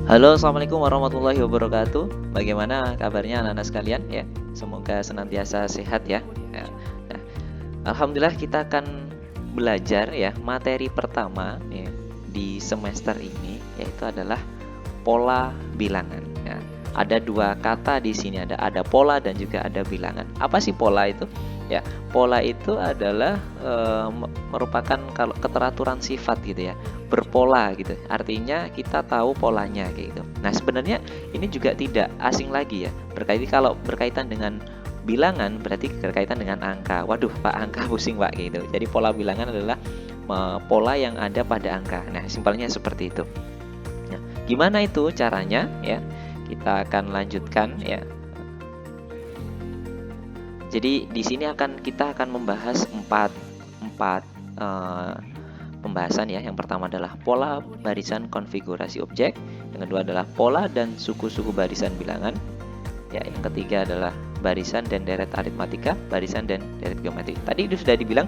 Halo, assalamualaikum warahmatullahi wabarakatuh. Bagaimana kabarnya anak-anak sekalian ya? Semoga senantiasa sehat ya. Nah, alhamdulillah kita akan belajar ya materi pertama ya, di semester ini yaitu adalah pola bilangan. Ya, ada dua kata di sini, ada pola dan juga ada bilangan. Apa sih pola itu? Ya, pola itu adalah merupakan kalau keteraturan sifat gitu ya, berpola gitu. Artinya kita tahu polanya kayak gitu. Nah, sebenarnya ini juga tidak asing lagi ya. Kalau berkaitan dengan bilangan berarti berkaitan dengan angka. Waduh, Pak, angka pusing Pak gitu. Jadi pola bilangan adalah pola yang ada pada angka. Nah, simpelnya seperti itu. Nah, gimana itu caranya ya? Kita akan lanjutkan ya. Jadi di sini kita akan membahas empat pembahasan ya. Yang pertama adalah pola barisan konfigurasi objek, yang kedua adalah pola dan suku-suku barisan bilangan. Ya, yang ketiga adalah barisan dan deret aritmatika, barisan dan deret geometri. Tadi itu sudah dibilang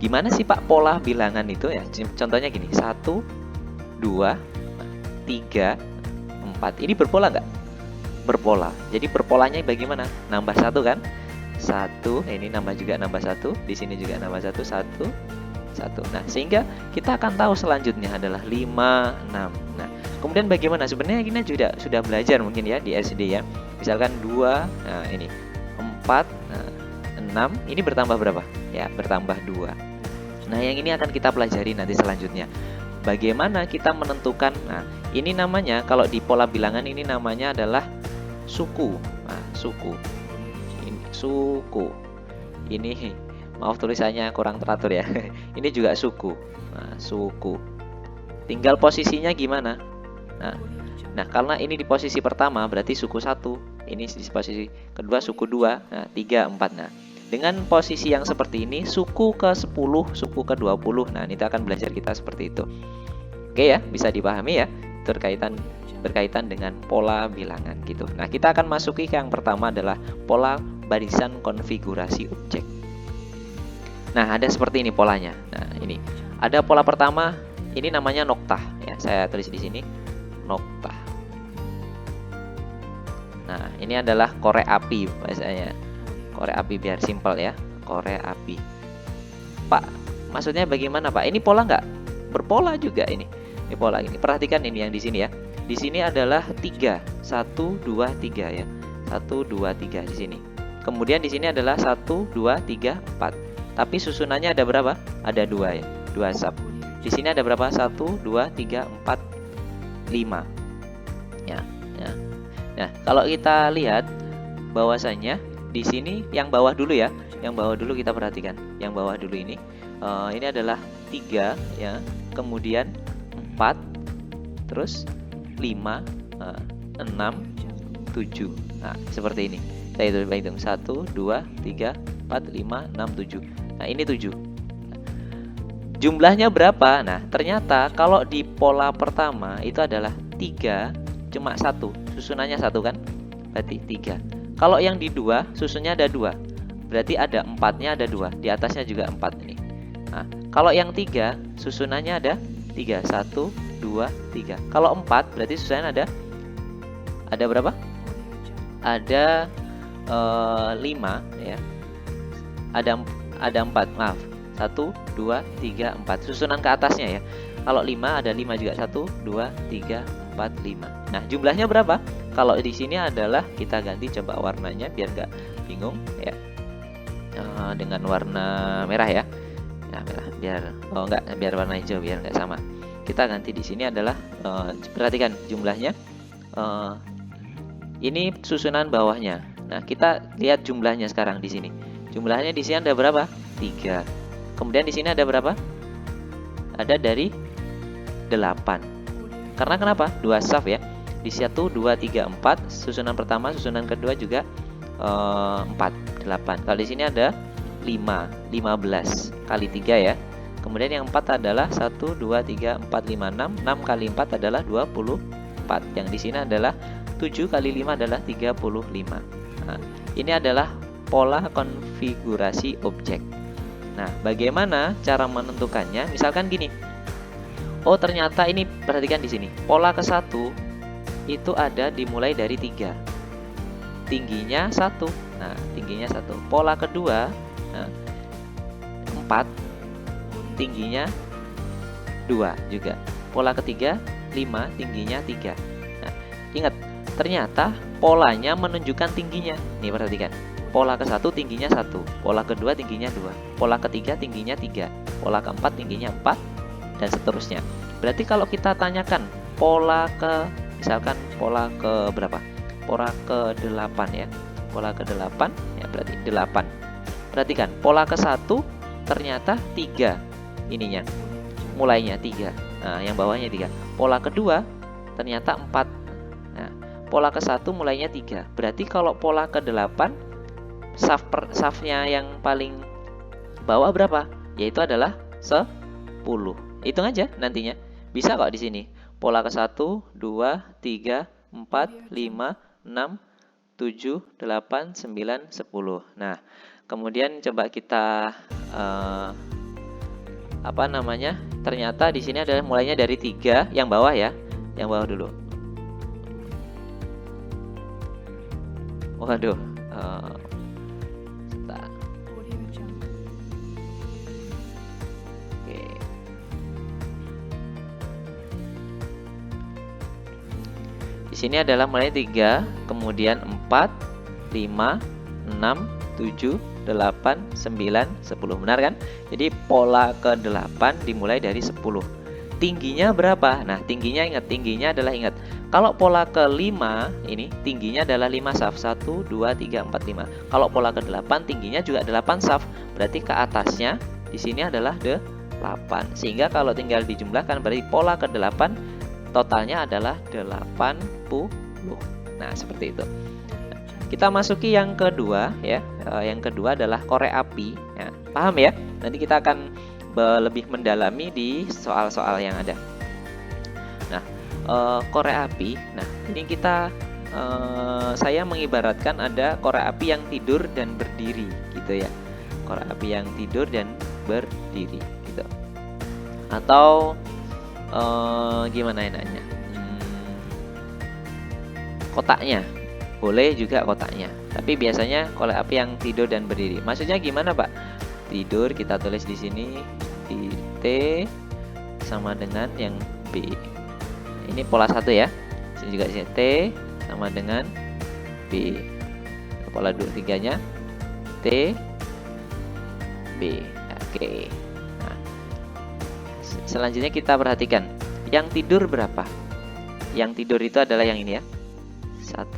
gimana sih Pak pola bilangan itu ya? Contohnya gini, 1, 2, 3, 4. Ini berpola nggak? Berpola. Jadi berpolanya bagaimana? Nambah 1 kan? 1, ini nambah juga nambah 1, di sini juga nambah 1, 1, 1. Nah, sehingga kita akan tahu selanjutnya adalah 5, 6. Nah, kemudian bagaimana? Sebenarnya kita juga sudah belajar mungkin ya di SD ya. Misalkan 2, nah ini 4, 6, ini bertambah berapa? Ya, bertambah 2. Nah, yang ini akan kita pelajari nanti selanjutnya. Bagaimana kita menentukan, nah ini namanya, kalau di pola bilangan ini namanya adalah suku. Nah, suku. Suku. Ini maaf tulisannya kurang teratur ya. Ini juga suku. Nah, suku. Tinggal posisinya gimana? Nah, karena ini di posisi pertama berarti suku 1. Ini di posisi kedua suku 2. Nah, 3, 4. Nah, dengan posisi yang seperti ini suku ke-10, suku ke-20. Nah, ini kita akan belajar kita seperti itu. Oke ya, bisa dipahami ya. Berkaitan dengan pola bilangan gitu. Nah, kita akan masuki ke yang pertama adalah pola barisan konfigurasi objek. Nah, ada seperti ini polanya. Nah, ini ada pola pertama, ini namanya noktah ya. Saya tulis di sini noktah. Nah, ini adalah korek api bahasanya. Korek api biar simpel ya. Korek api. Pak, maksudnya bagaimana Pak? Ini pola nggak? Berpola juga ini. Ini pola ini. Perhatikan ini yang di sini ya. Di sini adalah 3, 1, 2, 3 ya. 1, 2, 3 di sini. Kemudian di sini adalah 1, 2, 3, 4. Tapi susunannya ada berapa? Ada 2 ya. 2 sub. Di sini ada berapa? 1, 2, 3, 4, 5. Ya. Nah, kalau kita lihat bahwasanya di sini yang bawah dulu ya. Yang bawah dulu kita perhatikan. Yang bawah dulu ini adalah 3 ya. Kemudian 4, terus 5, 6, 7. Nah, seperti ini. Saya hitung 1, 2, 3, 4, 5, 6, 7. Nah, ini 7. Jumlahnya berapa? Nah, ternyata kalau di pola pertama itu adalah 3, cuma 1. Susunannya 1 kan? Berarti 3. Kalau yang di 2, susunnya ada 2. Berarti ada 4-nya ada 2. Di atasnya juga 4 ini. Nah, kalau yang 3, susunannya ada 3. 1, 2, 3. Kalau 4, berarti susunannya ada berapa? Ada 5 ya. Ada 4, maaf. 1, 2, 3, 4. Susunan ke atasnya ya. Kalau 5 ada 5 juga. 1, 2, 3, 4, 5. Nah, jumlahnya berapa? Kalau di sini adalah kita ganti coba warnanya biar nggak bingung ya. Dengan warna merah ya. Nah, merah biar warna hijau biar nggak sama. Kita ganti di sini adalah perhatikan jumlahnya. Ini susunan bawahnya. Nah, kita lihat jumlahnya sekarang di sini. Jumlahnya di sini ada berapa? 3. Kemudian di sini ada berapa? Ada dari 8. Karena kenapa? 2 saf ya. Di 1, 2, 3, 4. Susunan pertama, susunan kedua juga 4, 8. Kalau di sini ada 5, 15 kali 3 ya. Kemudian yang 4 adalah 1, 2, 3, 4, 5, 6. 6 kali 4 adalah 24. Yang di sini adalah 7 kali 5 adalah 35. Nah, ini adalah pola konfigurasi objek. Nah, bagaimana cara menentukannya? Misalkan gini, Oh, ternyata ini perhatikan di sini. Pola ke-1 itu ada dimulai dari 3. Tingginya 1. Nah, tingginya 1. Pola kedua, nah, 4. Tingginya 2 juga. Pola ketiga 5, tingginya 3. Nah, ingat, ternyata polanya menunjukkan tingginya. Nih, perhatikan. Pola ke-1 tingginya 1, pola kedua tingginya 2, pola ketiga tingginya 3, pola keempat tingginya 4, dan seterusnya. Berarti kalau kita tanyakan pola ke, misalkan pola ke berapa? Pola ke-8 ya. Pola ke-8 ya, berarti 8. Perhatikan, pola ke-1 ternyata 3 ininya. Mulainya 3. Nah, yang bawahnya 3. Pola kedua ternyata 4. Nah, pola ke-1 mulainya 3. Berarti kalau pola ke-8 safnya yang paling bawah berapa? Yaitu adalah 10. Hitung aja nantinya. Bisa kok di sini. Pola ke-1, 2, 3, 4, 5, 6, 7, 8, 9, 10. Nah, kemudian coba kita ternyata di sini adalah mulainya dari 3, yang bawah ya. Yang bawah dulu. Waduh. Di sini adalah mulai 3, kemudian 4, 5, 6, 7, 8, 9, 10. Benar kan? Jadi pola ke-8 dimulai dari 10. Tingginya berapa? Nah, tingginya ingat, kalau pola ke-5 ini tingginya adalah 5 saf. 1, 2, 3, 4, 5. Kalau pola ke-8 tingginya juga 8 saf. Berarti ke atasnya di sini adalah 8. Sehingga kalau tinggal dijumlahkan berarti pola ke-8 totalnya adalah 80. Nah, seperti itu. Kita masuki yang kedua ya. Yang kedua adalah korek api ya. Paham ya? Nanti kita akan lebih mendalami di soal-soal yang ada. Nah, korek api. Nah, ini kita saya mengibaratkan ada korek api yang tidur dan berdiri gitu ya. Korek api yang tidur dan berdiri gitu. Atau gimana enaknya? Kotaknya. Boleh juga kotaknya. Tapi biasanya korek api yang tidur dan berdiri. Maksudnya gimana, Pak? Tidur kita tulis di sini di T sama dengan yang B. Ini pola 1 ya. Sini juga di sini T sama dengan B. Pola 3-nya T B. Oke. Nah, selanjutnya kita perhatikan yang tidur berapa? Yang tidur itu adalah yang ini ya. 1,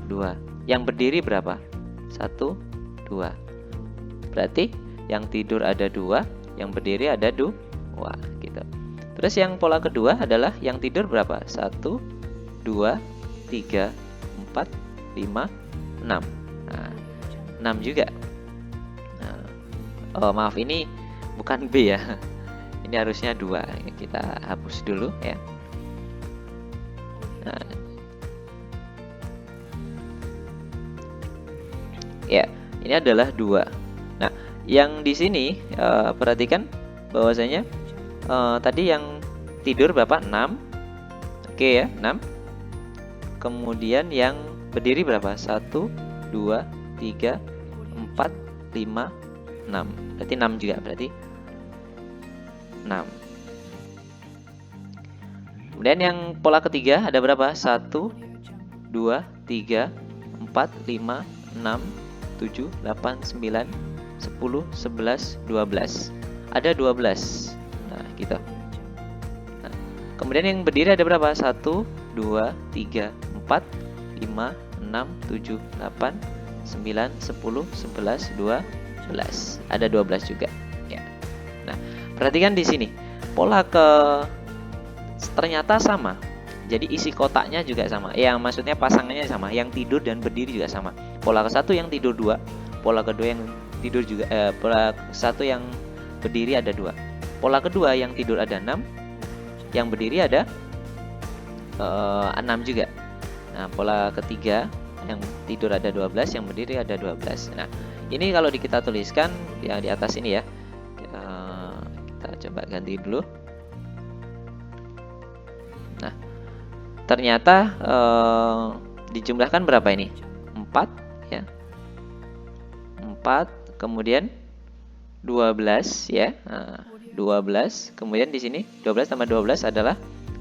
2. Yang berdiri berapa? 1, 2. Berarti yang tidur ada 2, yang berdiri ada 2 gitu. Terus yang pola kedua adalah yang tidur berapa? 1, 2, 3, 4, 5, 6. Nah, 6 juga. Nah, oh maaf, ini bukan B ya. Ini harusnya 2. Kita hapus dulu ya. Nah, ya, ini adalah 2. Nah, yang di sini perhatikan bahwasanya tadi yang tidur berapa? 6. Oke ya, 6. Kemudian yang berdiri berapa? 1, 2, 3, 4, 5, 6. Berarti 6 juga, berarti 6. Kemudian yang pola ketiga ada berapa? 1, 2, 3, 4, 5, 6, 7, 8, 9, 10, 11, 12. Ada 12. Nah, gitu. Nah, kemudian yang berdiri ada berapa? 1, 2, 3, 4, 5, 6, 7, 8, 9, 10, 11, 12. Ada 12 juga. Ya. Nah, perhatikan di sini. Pola ke ternyata sama. Jadi isi kotaknya juga sama. Yang maksudnya pasangannya sama. Yang tidur dan berdiri juga sama. Pola ke-1 yang tidur 2. Pola kedua yang tidur juga pola 1 yang berdiri ada 2. Pola kedua yang tidur ada 6. Yang berdiri ada 6 juga. Nah, pola ketiga yang tidur ada 12, yang berdiri ada 12. Nah, ini kalau kita tuliskan yang di atas ini ya. Kita coba ganti dulu. Nah, ternyata dijumlahkan berapa ini? 4 ya. 4, kemudian 12 ya. Nah, 12, kemudian di sini 12 tambah 12 adalah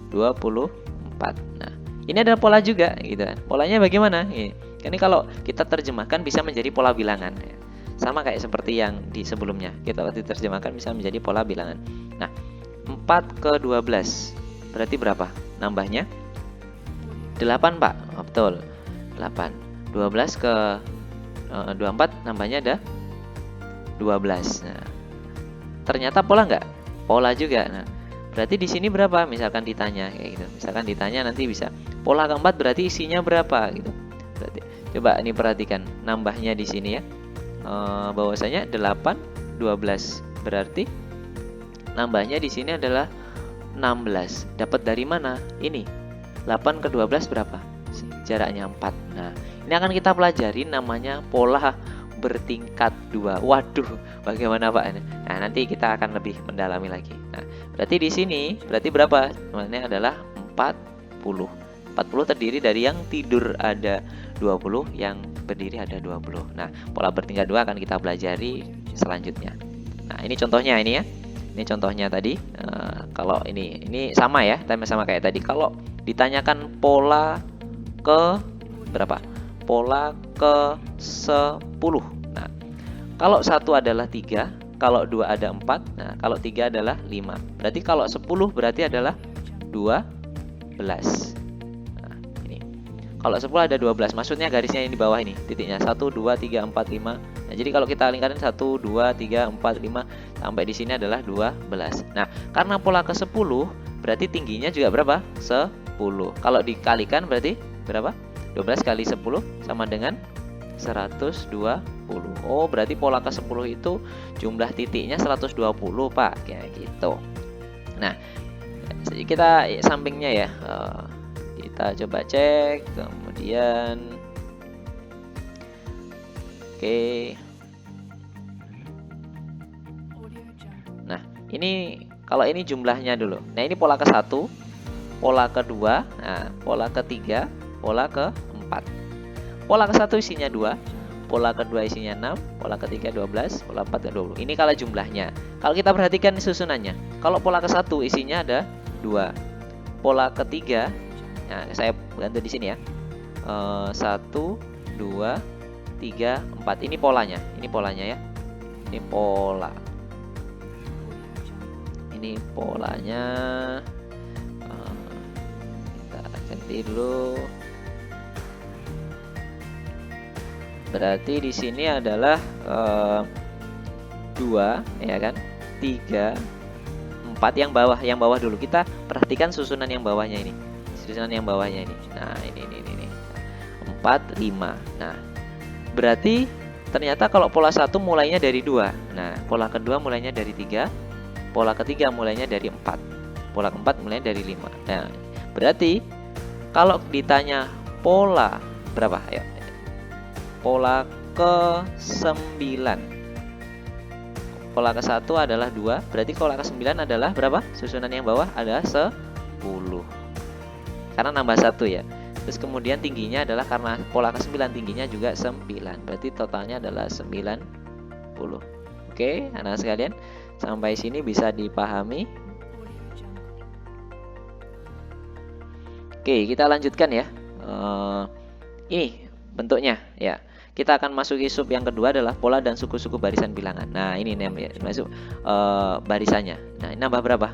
24. Nah, ini adalah pola juga gitu kan. Polanya bagaimana? Ini kalau kita terjemahkan bisa menjadi pola bilangan ya. Sama kayak seperti yang di sebelumnya. Kita diterjemahkan bisa menjadi pola bilangan. Nah, 4 ke 12 berarti berapa? Nambahnya 8, Pak. Oh, betul. 8. 12 ke 24 nambahnya ada 12. Nah, ternyata pola nggak? Pola juga. Nah, berarti di sini berapa? Misalkan ditanya kayak gitu. Misalkan ditanya nanti bisa pola keempat berarti isinya berapa gitu. Berarti coba ini perhatikan nambahnya di sini ya. Bahwasanya 8 12. Berarti nambahnya di sini adalah 16. Dapat dari mana? Ini 8 ke 12 berapa? Jaraknya 4. Nah, ini akan kita pelajari namanya pola bertingkat 2. Waduh, bagaimana Pak? Nah, nanti kita akan lebih mendalami lagi. Nah, berarti di sini berarti berapa? Namanya adalah 40. 40 terdiri dari yang tidur ada 20, yang berdiri ada 20. Nah, pola bertingkat 2 akan kita pelajari selanjutnya. Nah, ini contohnya ini ya. Ini contohnya tadi. Kalau ini sama ya, sama kayak tadi. Kalau ditanyakan pola ke berapa? Pola ke 10. Nah, kalau 1 adalah 3, kalau 2 ada 4, nah kalau 3 adalah 5. Berarti kalau 10 berarti adalah 12. Nah, ini. Kalau 10 ada 12, maksudnya garisnya yang di bawah ini, titiknya 1 2 3 4 5. Nah, jadi kalau kita lingkarin 1 2 3 4 5 sampai di sini adalah 12. Nah, karena pola ke 10 berarti tingginya juga berapa? 10. Kalau dikalikan berarti berapa? 12 kali 10 sama dengan 120. Oh, berarti pola ke 10 itu jumlah titiknya 120, Pak. Kayak gitu. Nah, kita sampingnya ya. Kita coba cek, kemudian oke. Nah, ini kalau ini jumlahnya dulu. Nah, ini pola ke-1, pola ke-2, nah, pola ke-3, pola ke-4. Pola ke-1 isinya 2, pola ke-2 isinya 6, pola ke-3 12, pola 4 ke 20. Ini kalau jumlahnya. Kalau kita perhatikan susunannya. Kalau pola ke-1 isinya ada 2. Pola ke-3, nah saya bantu di sini ya. 1 2 3 4. Ini polanya. Ini polanya ya. Ini pola. Ini polanya. Kita ganti dulu. Berarti di sini adalah 2 ya kan, 3 4 yang bawah dulu. Kita perhatikan susunan yang bawahnya ini. Susunan yang bawahnya ini. Nah, ini 4 5. Nah, berarti ternyata kalau pola 1 mulainya dari 2. Nah, pola kedua mulainya dari 3. Pola ketiga mulainya dari 4. Pola keempat mulainya dari 5. Nah, berarti kalau ditanya pola berapa? Ayo. Pola ke-9. Pola ke-1 adalah 2, berarti pola ke-9 adalah berapa? Susunan yang bawah adalah 10. Karena nambah 1 ya. Terus kemudian tingginya adalah karena pola ke-9 tingginya juga 9. Berarti totalnya adalah 90. Oke, anak sekalian, sampai sini bisa dipahami. Oke, kita lanjutkan ya. Ini bentuknya ya. Kita akan masuki sub yang kedua adalah pola dan suku-suku barisan bilangan. Nah, ini namanya masuk barisannya. Nah, ini nambah berapa?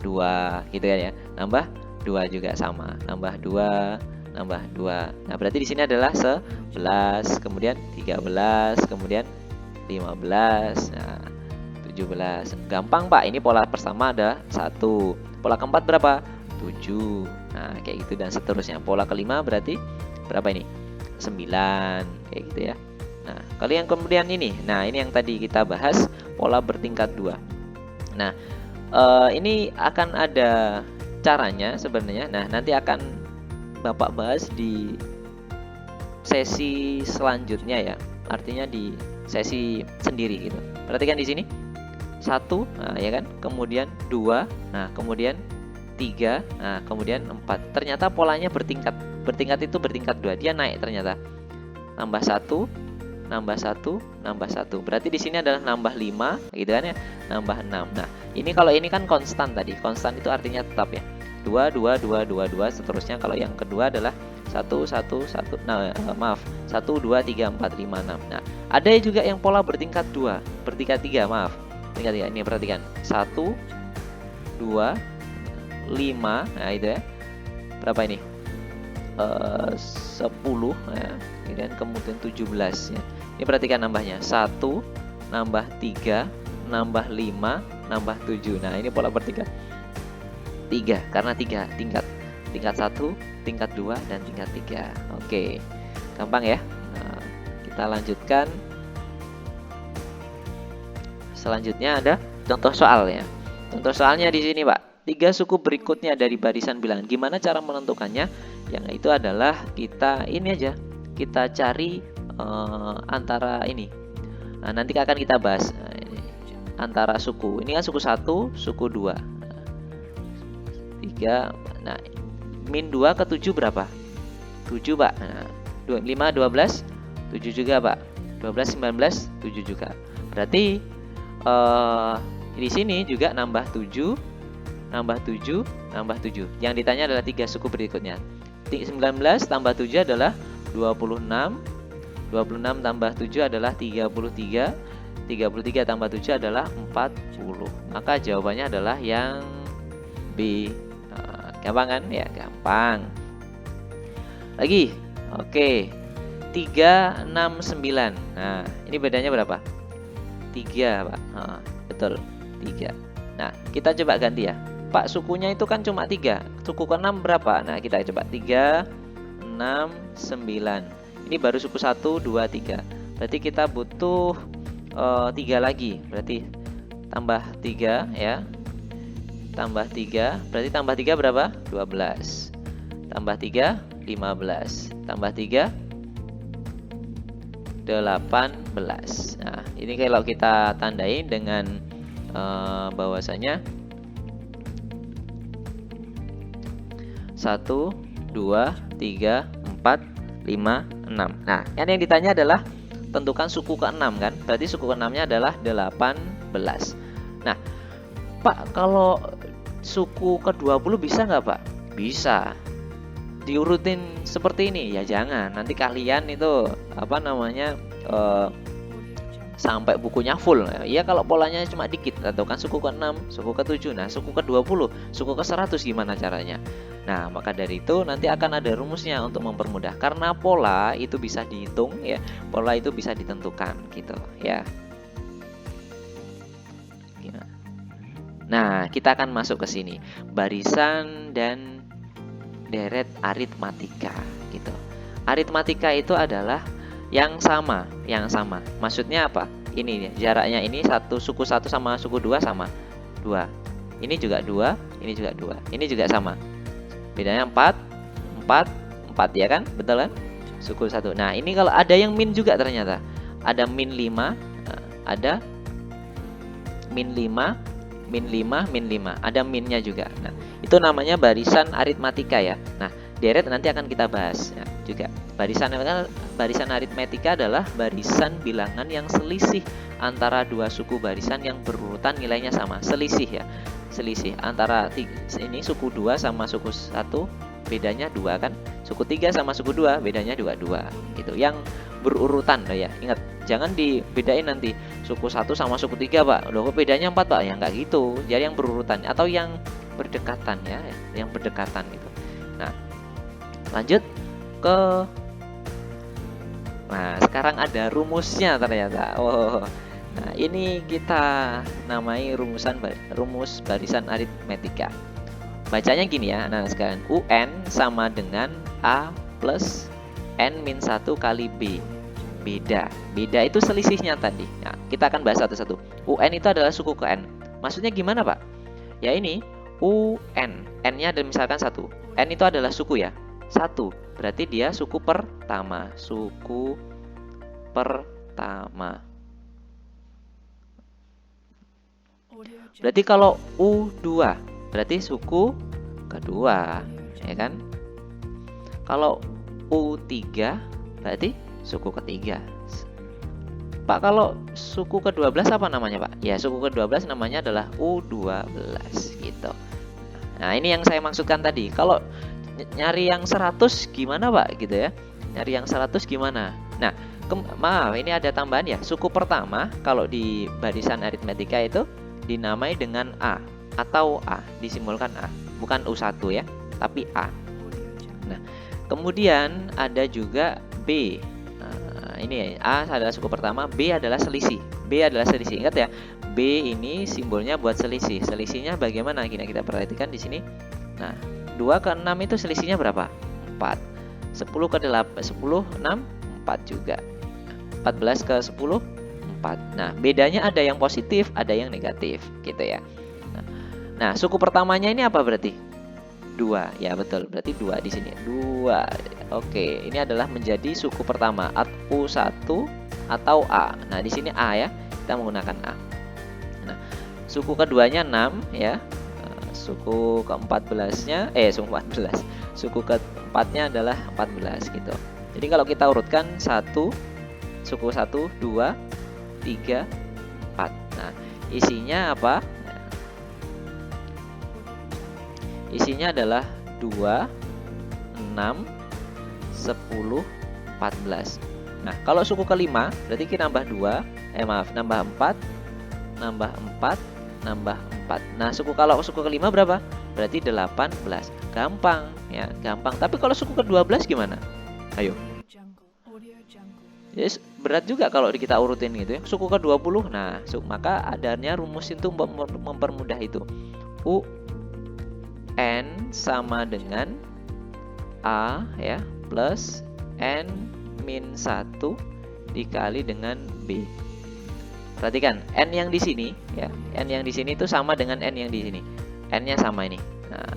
2 gitu kan ya. Nambah 2 juga sama. Nambah 2, nambah 2. Nah, berarti di sini adalah 11, kemudian 13, kemudian 15, nah 17. Gampang, Pak. Ini pola pertama ada 1. Pola keempat berapa? 7. Nah, kayak gitu dan seterusnya. Pola kelima berarti berapa ini? 9 kayak gitu ya. Nah, kalau yang kemudian ini. Nah, ini yang tadi kita bahas pola bertingkat 2. Nah, ini akan ada caranya sebenarnya. Nah, nanti akan Bapak bahas di sesi selanjutnya ya. Artinya di sesi sendiri gitu. Perhatikan di sini. 1, nah ya kan. Kemudian 2, nah kemudian 3, nah kemudian 4. Ternyata polanya bertingkat. Bertingkat itu bertingkat 2. Dia naik ternyata. Nambah 1, nambah 1, nambah 1. Berarti di sini adalah nambah 5, gitu kan ya. Nambah 6. Nah, ini kalau ini kan konstan tadi. Konstan itu artinya tetap ya. 2, 2, 2, 2, 2, seterusnya. Kalau yang kedua adalah 1, 1, 1. Nah, maaf. 1, 2, 3, 4, 5, 6. Nah, ada juga yang pola bertingkat 2, bertingkat 3, maaf. Tingkat 3. Ini perhatikan. 1, 2, 5. Nah, itu ya. Berapa ini? 10 ya. Kemudian 17 ya. Ini perhatikan nambahnya. 1 nambah 3 nambah 5 nambah 7. Nah, ini pola bertingkat 3 karena 3 tingkat. Tingkat 1, tingkat 2 dan tingkat 3. Oke. Gampang ya. Nah, kita lanjutkan. Selanjutnya ada contoh soal ya. Contoh soalnya di sini, Pak. 3 suku berikutnya dari barisan bilangan. Gimana cara menentukannya? Yang itu adalah kita ini aja. Kita cari antara ini. Nah, nanti akan kita bahas antara suku. Ini kan suku 1, suku 2. 3. Nah, min 2 ke 7 berapa? 7, Pak. Nah, 5 12 7 juga, Pak. 12 19 7 juga. Berarti di sini juga nambah 7, nambah 7, nambah 7. Yang ditanya adalah 3 suku berikutnya. 19 tambah 7 adalah 26. 26 tambah 7 adalah 33. 33 tambah 7 adalah 40. Maka jawabannya adalah yang B. Gampang kan? Ya, gampang. Lagi. Oke. 3, 6, 9. Nah, ini bedanya berapa? 3, Pak. Betul, 3. Nah, kita coba ganti ya. Pak, sukunya itu kan cuma 3. Suku ke-6 berapa? Nah, kita coba 3, 6, 9. Ini baru suku 1, 2, 3. Berarti kita butuh 3 lagi. Berarti tambah 3 ya. Tambah 3. Berarti tambah 3 berapa? 12. Tambah 3, 15. Tambah 3, 18. Nah, ini kalau kita tandai dengan bahwasanya 1, 2, 3, 4, 5, 6. Nah, yang ditanya adalah tentukan suku ke-6 kan? Berarti suku ke-6-nya adalah 18. Nah, Pak, kalau suku ke-20 bisa nggak, Pak? Bisa. Diurutin seperti ini? Ya jangan. Nanti kalian itu sampai bukunya full. Ya kalau polanya cuma dikit, tentukan suku ke-6, suku ke-7. Nah, suku ke-20, suku ke-100 gimana caranya? Nah, maka dari itu nanti akan ada rumusnya untuk mempermudah. Karena pola itu bisa dihitung ya, pola itu bisa ditentukan gitu ya. Nah, kita akan masuk ke sini. Barisan dan deret aritmatika gitu. Aritmatika itu adalah yang sama. Maksudnya apa? Ini jaraknya ini suku 1 sama suku 2 sama 2. Ini juga 2, ini juga 2. Ini juga sama. Bedanya 4 ya kan? Betul kan? Suku 1. Nah, ini kalau ada yang min juga ternyata. Ada min 5, ada min 5, min 5, min 5. Ada minnya juga. Nah, itu namanya barisan aritmatika ya. Nah, deret nanti akan kita bahas ya, juga. Barisan aritmatika adalah barisan bilangan yang selisih antara dua suku barisan yang berurutan nilainya sama. Selisih ya. Selisih antara ini suku 2 sama suku 1 bedanya 2 kan. Suku 3 sama suku 2 bedanya 2 gitu. Yang berurutan ya. Ingat, jangan dibedain nanti suku 1 sama suku 3, Pak. Loh, kok bedanya 4, Pak? Ya enggak gitu. Jadi yang berurutan atau yang berdekatan ya, yang berdekatan gitu. Nah, lanjut ke sekarang ada rumusnya ternyata. Nah, ini kita namai rumus barisan aritmatika. Bacanya gini ya. Nah, sekarang UN sama dengan A plus N min 1 kali B. Beda itu selisihnya tadi. Nah, kita akan bahas satu-satu. UN itu adalah suku ke N. Maksudnya gimana, Pak? Ya ini UN. N-nya ada misalkan 1. N itu adalah suku ya. 1. Berarti dia suku pertama. Suku pertama. Berarti kalau U2 berarti suku kedua, ya kan? Kalau U3 berarti suku ketiga. Pak, kalau suku ke-12 apa namanya, Pak? Ya, suku ke-12 namanya adalah U12 gitu. Nah, ini yang saya maksudkan tadi. Kalau nyari yang 100 gimana, Pak? Gitu ya. Nyari yang 100 gimana? Nah, maaf, ini ada tambahan ya. Suku pertama kalau di barisan aritmetika itu dinamai dengan A atau A, disimbolkan A. Bukan U1 ya, tapi A. Nah, kemudian ada juga B. Nah, ini A adalah suku pertama, B adalah selisih. B adalah selisih. Ingat ya, B ini simbolnya buat selisih. Selisihnya bagaimana? Kita perhatikan di sini. Nah, 2 ke 6 itu selisihnya berapa? 4. 10 ke 8, 10, 6, 4 juga. 14 ke 10, 4. Nah, bedanya ada yang positif, ada yang negatif, gitu ya. Nah, suku pertamanya ini apa berarti? 2. Ya, betul. Berarti 2 di sini. 2. Oke, ini adalah menjadi suku pertama, U1 atau A. Nah, di sini A ya. Kita menggunakan A. Nah, suku keduanya 6 ya. Suku ke-14-nya suku 14. Suku keempatnya adalah 14 gitu. Jadi kalau kita urutkan 1, suku 1, 2, 3, 4. Nah, isinya apa? Isinya adalah 2, 6, 10, 14. Nah, kalau suku kelima berarti kita nambah 2, nambah 4, nambah 4, nambah 4. Nah, kalau suku kelima berapa? Berarti 18. Gampang ya, gampang. Tapi kalau suku ke-12 gimana? Ayo. Yes, berat juga kalau kita urutin gitu ya. Suku ke-20. Nah, maka adanya rumus itu mempermudah itu. N sama dengan A ya plus N min 1 dikali dengan B. Perhatikan, N yang di sini ya, N yang di sini itu sama dengan N yang di sini. N-nya sama ini. Nah,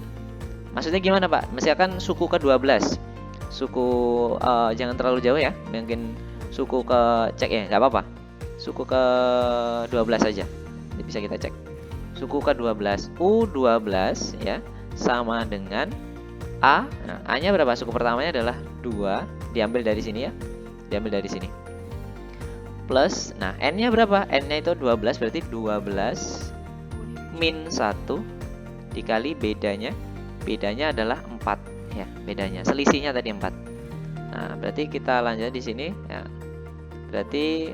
maksudnya gimana, Pak? Misalkan suku ke-12. Suku jangan terlalu jauh ya. Mungkin suku ke cek ya, nggak apa-apa. Suku ke-12 saja. Bisa kita cek. Suku ke-12, U12 ya, sama dengan A. Nah, A-nya berapa? Suku pertamanya adalah 2, diambil dari sini ya. Diambil dari sini. Plus, nah N-nya berapa? N-nya itu 12, berarti 12 min 1 dikali bedanya. Bedanya adalah 4 ya, bedanya. Selisihnya tadi 4. Nah, berarti kita lanjut di sini ya. Berarti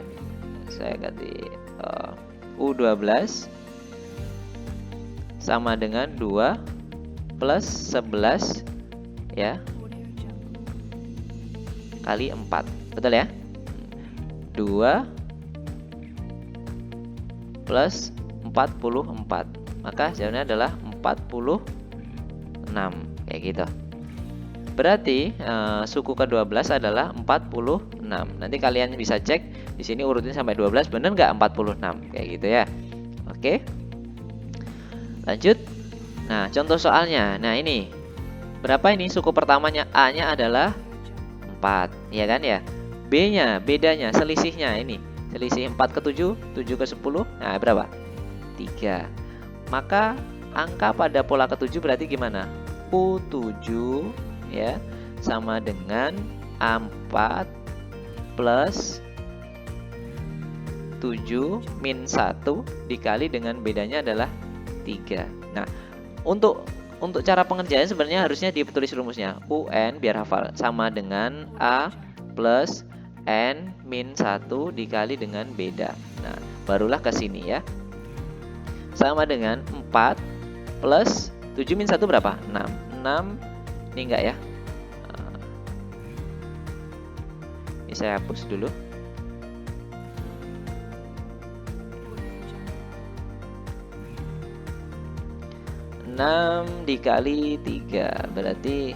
saya ganti U12 sama dengan 2 plus 11 ya kali 4. Betul ya? 2 plus 44. Maka jawabannya adalah 46. Kayak gitu. Berarti suku ke-12 adalah 46. Nanti kalian bisa cek di sini urutin sampai 12, bener nggak 46? Kayak gitu ya. Oke. Lanjut. Nah, contoh soalnya. Nah, ini. Berapa ini suku pertamanya? A-nya adalah 4, ya kan ya? B-nya, bedanya, selisihnya ini. Selisih 4 ke 7, 7 ke 10. Nah, berapa? 3. Maka angka pada pola ke-7 berarti gimana? U7 ya sama dengan A4 plus 7 min 1 dikali dengan bedanya adalah 3. Nah, untuk cara pengerjaan sebenarnya harusnya ditulis rumusnya. UN biar hafal sama dengan A plus N min 1 dikali dengan beda. Nah, barulah ke sini ya. Sama dengan 4 plus 7 min 1 berapa? 6. 6 ini enggak ya? Ini saya hapus dulu. 6 dikali 3 berarti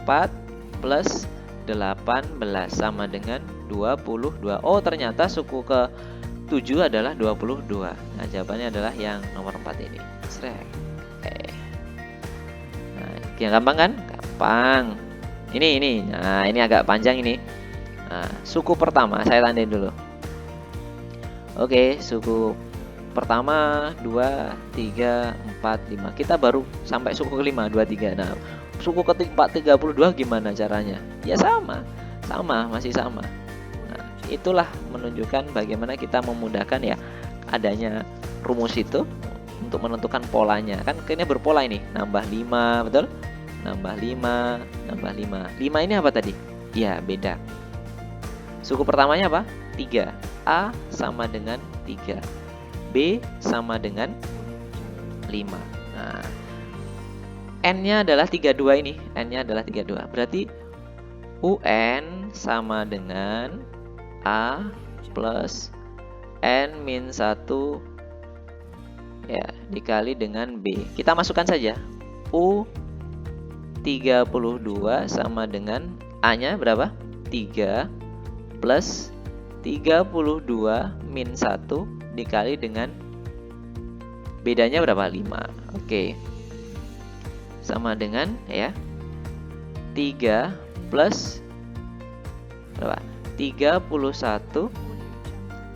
4 plus 18 sama dengan 22. Oh, ternyata suku ke 7 adalah 22. Nah, jawabannya adalah yang nomor 4 ini. Srek. Nah, yang gampang kan? Gampang. Ini. Nah, ini agak panjang ini. Nah, suku pertama saya tandain dulu. Oke, suku pertama 2, 3, 4, 5. Kita baru sampai suku kelima 2, 3. Nah, suku keempat 32 gimana caranya? Ya sama, masih sama. Nah, itulah menunjukkan bagaimana kita memudahkan ya adanya rumus itu untuk menentukan polanya. Kan ini berpola ini, nambah 5, betul? Nambah 5, nambah 5. 5 ini apa tadi? Ya, beda. Suku pertamanya apa? 3. A sama dengan 3. B sama dengan 5. Nah, N-nya adalah 32 ini. N-nya adalah 32. Berarti UN sama dengan A plus N min 1 ya dikali dengan B. Kita masukkan saja. U 32 sama dengan A-nya berapa? 3 plus 32 min 1 dikali dengan bedanya berapa? 5. Oke. Sama dengan ya 3 plus berapa? 31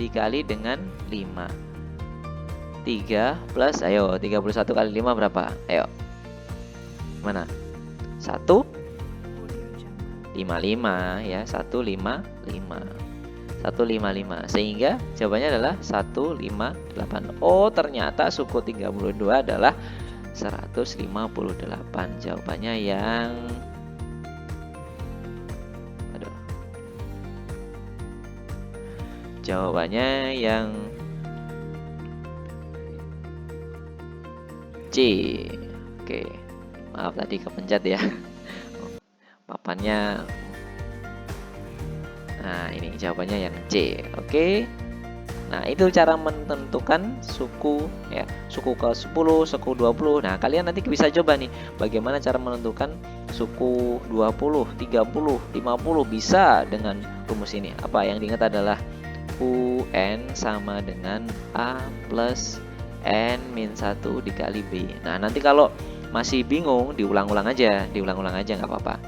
dikali dengan 5. 3 plus, ayo 31 kali 5 berapa? Ayo. Mana? 155 ya, 155. 155. Sehingga jawabannya adalah 158. Oh, ternyata suku 32 adalah 158. Jawabannya yang Jawabannya yang C. Oke. Maaf tadi kepencet ya. Papannya. Nah, ini jawabannya yang C. Oke. Nah, itu cara menentukan suku ya. Suku ke-10, suku 20. Nah, kalian nanti bisa coba nih bagaimana cara menentukan suku 20, 30, 50 bisa dengan rumus ini. Apa yang diingat adalah UN sama dengan A plus N min 1 dikali B. Nah, nanti kalau masih bingung diulang-ulang aja nggak apa-apa.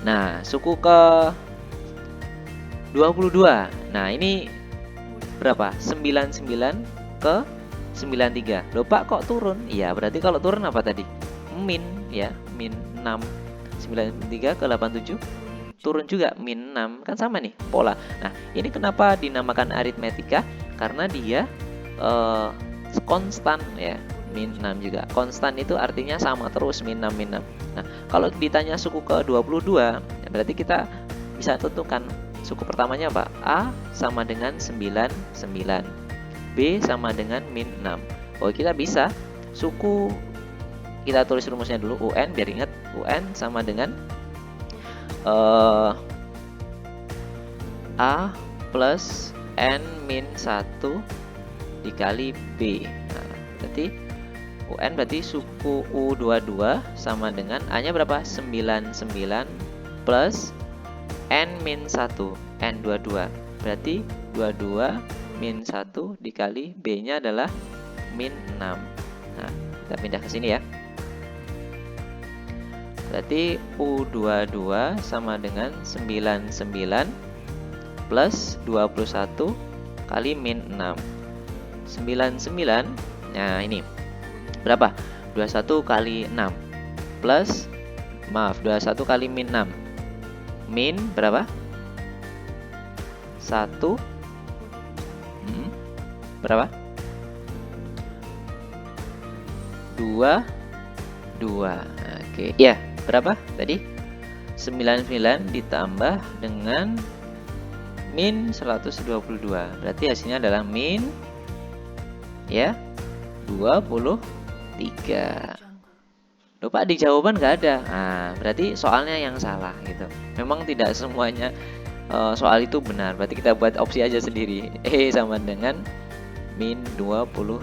Nah, suku ke 22. Nah, ini berapa? 99 ke 93. Loh Pak, kok turun? Iya, berarti kalau turun apa tadi? Min ya, min 6. 93 ke 87 turun juga min 6. Kan sama nih pola. Nah, ini kenapa dinamakan aritmetika? Karena dia konstan ya. Min 6 juga. Konstan itu artinya sama terus min 6 min 6. Nah, kalau ditanya suku ke 22, ya berarti kita bisa tentukan suku pertamanya apa? A sama dengan 99. B sama dengan min 6. Oh, kita bisa suku, kita tulis rumusnya dulu, UN biar ingat. UN sama dengan A plus N min 1 dikali B. Nah, berarti UN berarti suku U22 sama dengan A-nya berapa? 99 plus N min 1, N22. Berarti 22 min 1 dikali B-nya adalah min 6. Nah, kita pindah ke sini ya. Berarti U22 sama dengan 99 plus 21 kali min 6. 99, nah ini berapa? 21 kali 6 plus, maaf, 21 kali min 6. Min berapa? 1 berapa? 2. Oke, ya, berapa tadi? 99 ditambah dengan min 122. Berarti hasilnya adalah min ya 23. Lupa di jawaban nggak ada. Nah, berarti soalnya yang salah gitu. Memang tidak semuanya soal itu benar. Berarti kita buat opsi aja sendiri. E sama dengan min 23.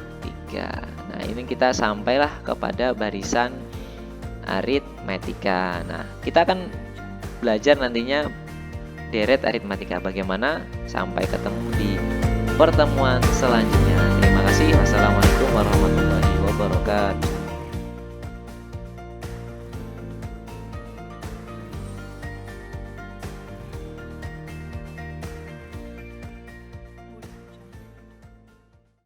Nah, ini kita sampailah kepada barisan aritmetika. Nah, kita akan belajar nantinya deret aritmetika. Bagaimana? Sampai ketemu di pertemuan selanjutnya. Terima kasih. Wassalamualaikum warahmatullahi wabarakatuh.